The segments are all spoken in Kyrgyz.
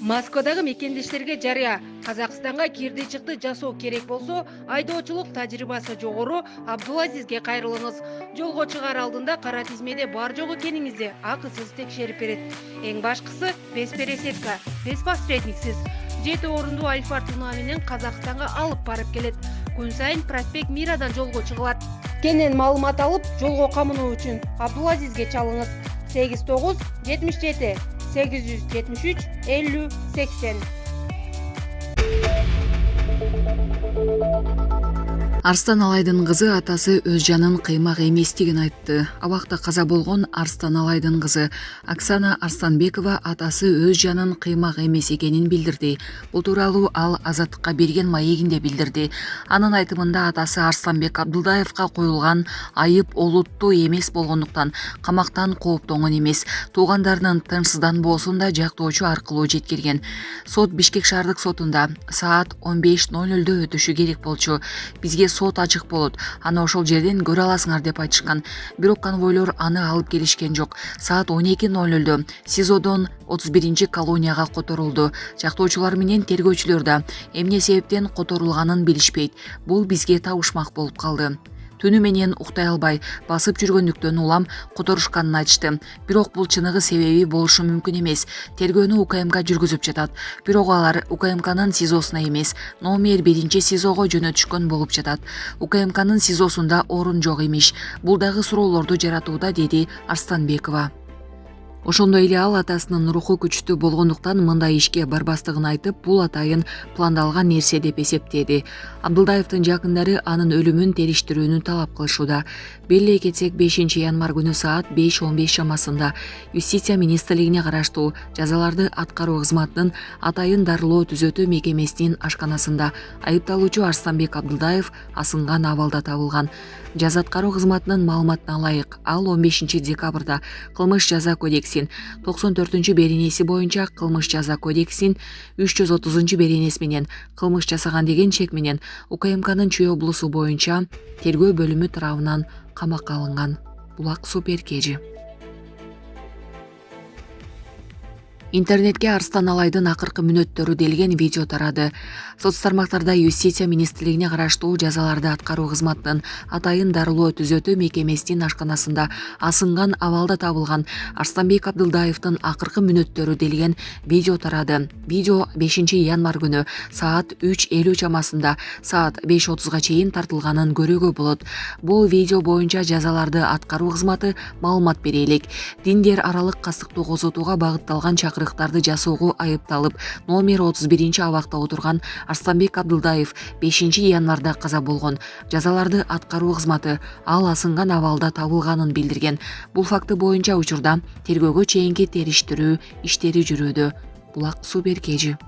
Москвадагы мекендештерге жарыя. Казакстанга кирди чыкты жасоо керек болсо, айдоочулук тажрыйбасы жогору Абдулазизге кайрылыңыз. Жолго чыгаар алдында кара тизмеде бар жок экениңизди акысыз текшерип берет. Эң башкысы без пересетка, без посредниксиз. 7 орунду Альфард менен Казакстанга алып барып келет. Күн сайын проспект Мирадан жолго чыгылат. Кенен маалымат алып, жолго камынуу үчүн Абдулазизге чалыңыз. 89 77 873 50 80. Арстан Алайдын кызы атасы өз жанын кыймак эместигин айтты. Абакта каза болгон Арстан Алайдын кызы Оксана Арстанбекова атасы өз жанын кыймак эмес экенин билдирди. Бул тууралуу ал Азаттыкка берген маегинде билдирди. Анын айтымында атасы Арсланбек Абдулдаевка коюлган айып олуттуу эмес болгондуктан камактан кооптонгон эмес. Туугандарынын тынчсызданбоосун да жактоочу аркылуу жеткирген. Сот Бишкек шаардык сотунда саат 15:00 өтүшү керек болчу. Бизге сот ачык болот. Аны ошол жерден көрө аласыңар деп айтышкан. Бирок конвойлор аны алып келишкен жок. Саат 12:00 СИЗОдон 31 колонияга которулду. Жактоочулар менен тергөөчүлөр да эмне себептен которулганын билишпейт. Бул бизге табышмак болуп калды. Түнү менен уктай албай басып жүргөндүктөн улам которушканын айтышты. Бирок бул чыныгы себеби болушу мүмкүн эмес. Тергөөнү УКМК жүргүзүп жатат. Бирок алар УКМКнын СИЗОсуна эмес, номер 1 СИЗОго жөнөтүшкөн болуп жатат. УКМКнын СИЗОсунда орун жок имиш. Бул дагы суроолорду жаратууда, деди Арстанбекова. Ошондой эле ал атасынын руху күчтүү болгондуктан мындай ишке барбастыгын айтып, бул атайын пландалган нерсе деп эсептеди. Абдулдаевдин жакындары анын өлүмүн териштирүүнү талап кылышууда. Беле кетсек 5 январь күнү саат 5:15 чамасында Юстиция министрлигине караштуу жазаларды аткаруу кызматынын атайын дарылоо түзөтүү мекемесинин ашканасында айыпталуучу Арсланбек Абдулдаев асынган абалда табылган. Жаза аткаруу кызматынын маалыматына ылайык, ал 15 декабрда кылмыш жаза кодексин 94 беренеси боюнча кылмыш жаза кодексин 330 беренеси менен кылмыш жасаган деген чек менен УКМКнын Чүй облусу боюнча тергөө бөлүмү тарабынан камакка алынган. Булак Суперкежи. Интернетке Арстан Алайдын акыркы мүнөттөрү делген видео тарады. Соц тармактарда Юстиция министрлигине караштуу жазаларды аткаруу кызматынын атайын дарылоо түзөтүү мекемесинин ашканасында асынган абалда табылган Арсланбек Абдулдаевдин акыркы мүнөттөрү делген видео тарады. Видео 5 январь күнү саат 3:50 чамасында саат 5:30га чейин тартылганын көрүүгө болот. Бул видео боюнча жазаларды аткаруу кызматы маалымат бере элек. Диндер аралык кастыктуу козотууга багытталган чакырыктарды жасоого айыпталып, номер 31 абакта отурган Арсланбек Абдулдаев 5 январда каза болгон. Жазаларды аткаруу кызматы ал асынган абалда табылганын билдирген. Бул факты боюнча учурда тергөөгө чейинки териштирүү иштери жүрүүдө. Булак Суперкежи.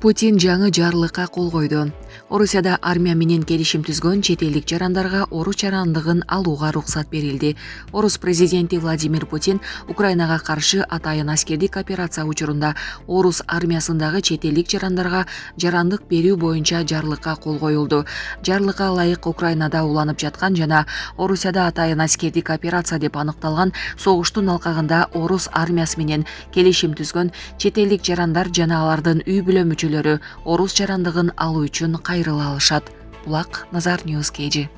Путин жаңы жарлыкка кол койду. Орусияда армия менен келишим түзгөн чет элдик жарандарга оруч жарандыгын алууга уруксат берилди. Орус президенти Владимир Путин Украинага каршы атайын аскердик операция учурунда орус армиясындагы чет элдик жарандарга жарандык берүү боюнча жарлыкка кол коюлду. Жарлыкка ылайык Украинада уланып жаткан жана Орусияда атайын аскердик операция деп аныкталган согуштун алкагында орус армиясы менен келишим түзгөн чет элдик жарандар жана алардын үй бүлө мүчөлөрү орус жарандыгын алуу үчүн кайрыла алышат. Булак Назар Ньюс Кежи.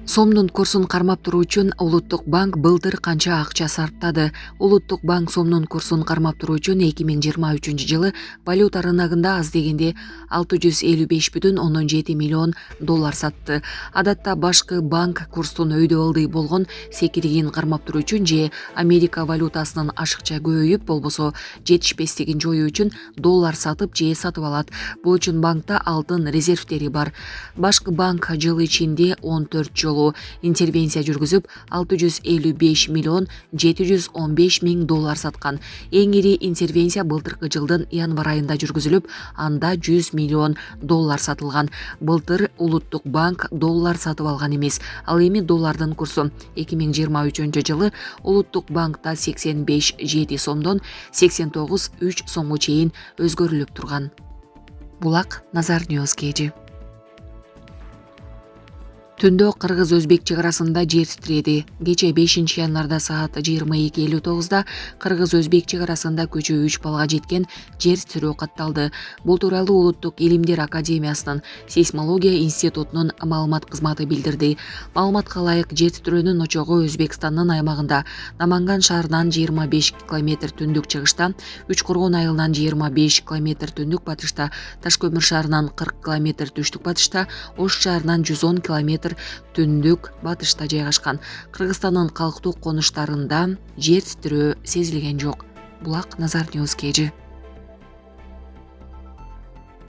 Сомдун курсун кармап туруу үчүн Улуттук банк былтыр канча акча сарптады? Улуттук банк сомдун курсун кармап туруу үчүн 2023 жылы валюта рыногунда аз дегенде 655,7 миллион доллар сатты. Адатта башкы банк курстун өйдө ылдый болгон секиригин кармап туруу үчүн же Америка валютасынын ашыкча көбөйүп болбосо жетишпестигин жоюу үчүн доллар сатып же сатып алат. Бул үчүн банкта алтын резервтери бар. Башкы банк жыл ичинде 14 жолу интервенция жүргүзүп 655 миллион 715 миң доллар саткан. Эң ири интервенция былтыркы жылдын январь айында жүргүзүлүп, анда 100 миллион доллар сатылган. Былтыр Улуттук банк доллар сатып алган эмес. Ал эми доллардын курсу 2023 жылы Улуттук банкта 85,7 сомдон 89,3 сомго чейин өзгөрүлүп турган. Булак Назар Ньюс Кежи. Түндө Кыргыз-Өзбек чек арасында жер титиреди. Кече 5-январда саат 22:59 Кыргыз-Өзбек чек арасында көчө 3 балга жеткен жер титирөө катталды. Бул тууралуу Улуттук Илимдер Академиясынын сейсмология институтунун маалымат кызматы билдирди. Маалыматка ылайык, жер титирөөнүн очогу Өзбекстандын аймагында Наманган шаарынан 25 км түндүк чыгышта, Үч Коргон айылынан 25 км түндүк батышта, Ташкөмүр шаарынан 40 км түштүк батышта, Ош шаарынан 110 км түндүк батышта жайгашкан. Кыргызстандын калктуу конуштарында жер титирөө сезилген жок. Булак Назар Ньюс KG.